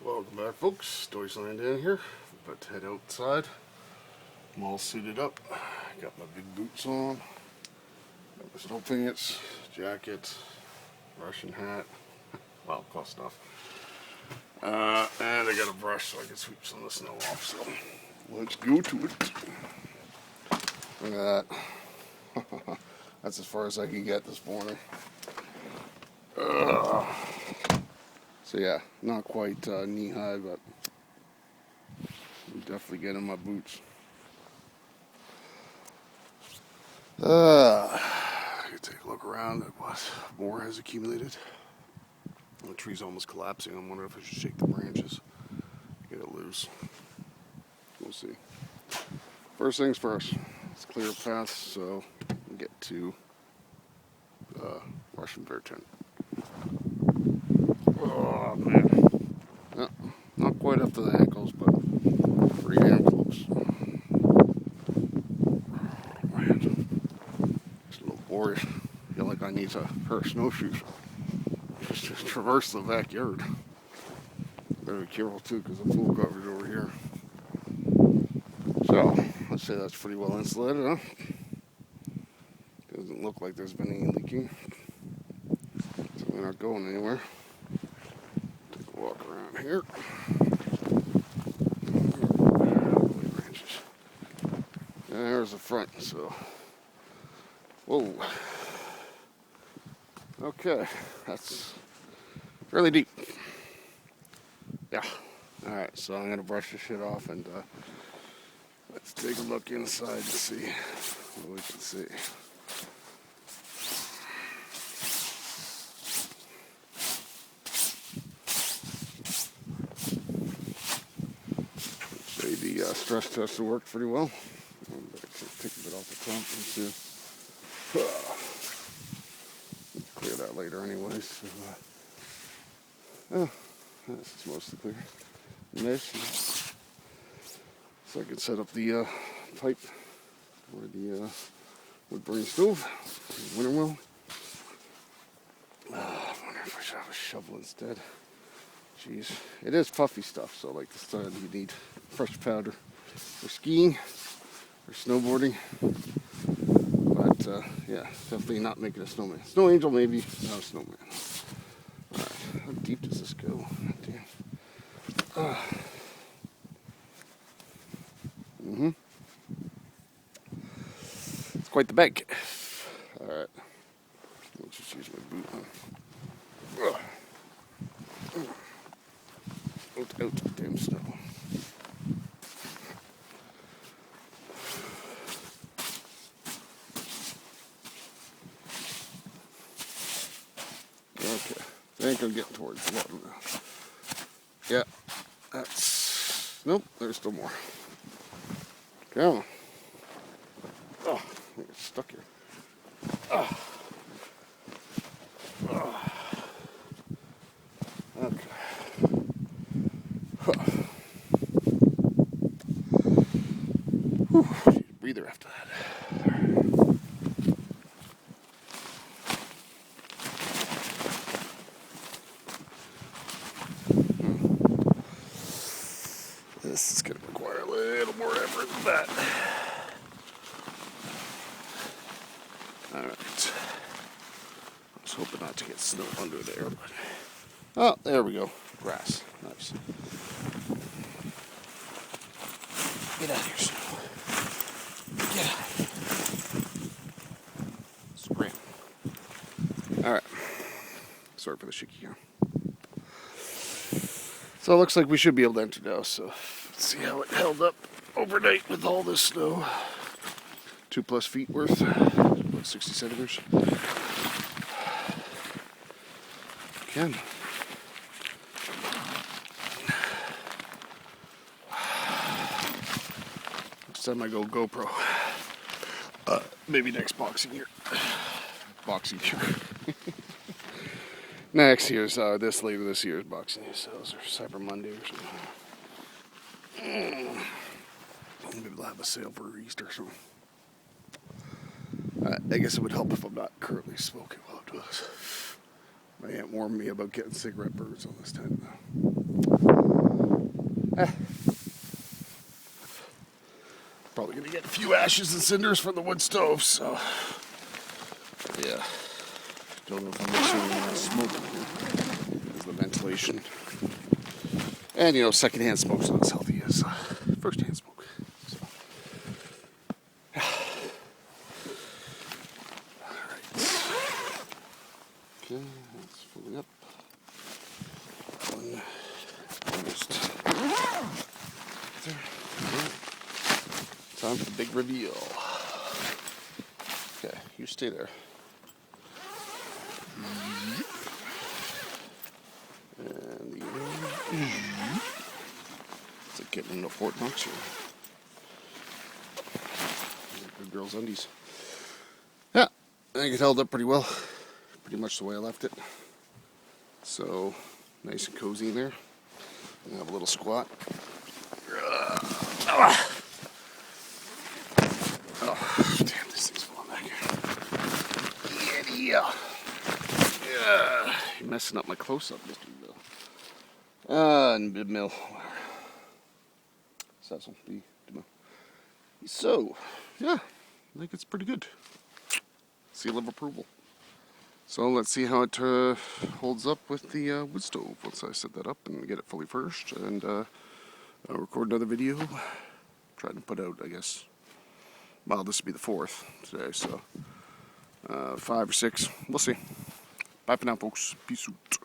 Welcome back, folks. Deutschland in here. About to head outside. I'm all suited up. Got my big boots on. Got my snow pants, jacket, Russian hat. Well, close enough. And I got a brush so I can sweep some of the snow off. So let's go to it. Look at that. That's as far as I can get this morning. So yeah, not quite knee high, but I'm definitely getting my boots. I can take a look around at what more has accumulated. The tree's almost collapsing. I'm wondering if I should shake the branches, get it loose. We'll see. First things first, let's clear a path so we get to Russian bear tent. Oh man, no, not quite up to the ankles, but pretty damn close. Man, it's a little bored. I feel like I need a pair of snowshoes just to traverse the backyard. Better be careful too, because the pool cover's over here. So let's say that's pretty well insulated, huh? Doesn't look like there's been any leaking, so we're not going anywhere. Take a walk around here. And there's the front, so whoa. Okay, that's fairly deep. Yeah. Alright, so I'm gonna brush this shit off and let's take a look inside to see what we can see. Say the stress test worked pretty well. Take a bit off the top and see. Clear that later anyways. So, this is mostly clear. Mesh. So I can set up the pipe for the wood burning stove, winter well. I wonder if I should have a shovel instead. Jeez, it is puffy stuff, so like this time you need fresh powder for skiing or snowboarding. But yeah, definitely not making a snowman. Snow angel maybe, not a snowman. Alright, how deep does this go? Damn. It's quite the bank. Alright. Let's just use my boot. Out, damn snow. Okay, I think I'm getting towards the bottom now. Yeah, that's... Nope, there's still more. Come on. Oh, I get stuck here. Oh. Oh. Okay. Huh. Whew. Breather after that. This is going to require a little more effort than that. Alright. I was hoping not to get snow under there, but... Oh, there we go. Grass. Nice. Get out of here, snow. Get out of here. Scram. Alright. Sorry for the shaky here. So it looks like we should be able to enter now, so let's see how it held up overnight with all this snow. 2+ feet worth, about 60 centimeters. Again. Next time I go GoPro. Maybe next boxing year. Boxing year. Next year's, later this year's Boxing Day sales, or Cyber Monday or something. Maybe they'll have a sale for Easter or something. I guess it would help if I'm not currently smoking while I'm doing this. My aunt warned me about getting cigarette burns on this tent. Probably gonna get a few ashes and cinders from the wood stove, so yeah. Don't know if I'm mixing smoke in here. There's the ventilation. And you know, secondhand smoke's not as healthy as first-hand smoke. So. Alright. Okay, that's filling up. One almost there. Time for the big reveal. Okay, you stay there. And the it's like getting into Fort Knox here. Good girl's undies. Yeah, I think it held up pretty well. Pretty much the way I left it. So, nice and cozy in there. And have a little squat. Oh, damn, this thing's falling back here. Yeah. You're messing up my close-up, Mr. Bill. And Mill. So, yeah, I think it's pretty good. Seal of approval. So let's see how it holds up with the wood stove once I set that up and get it fully furnished. And I'll record another video. Trying to put out, I guess, well, this will be the 4th today, so 5 or 6. We'll see. Bye for now, folks. Peace out.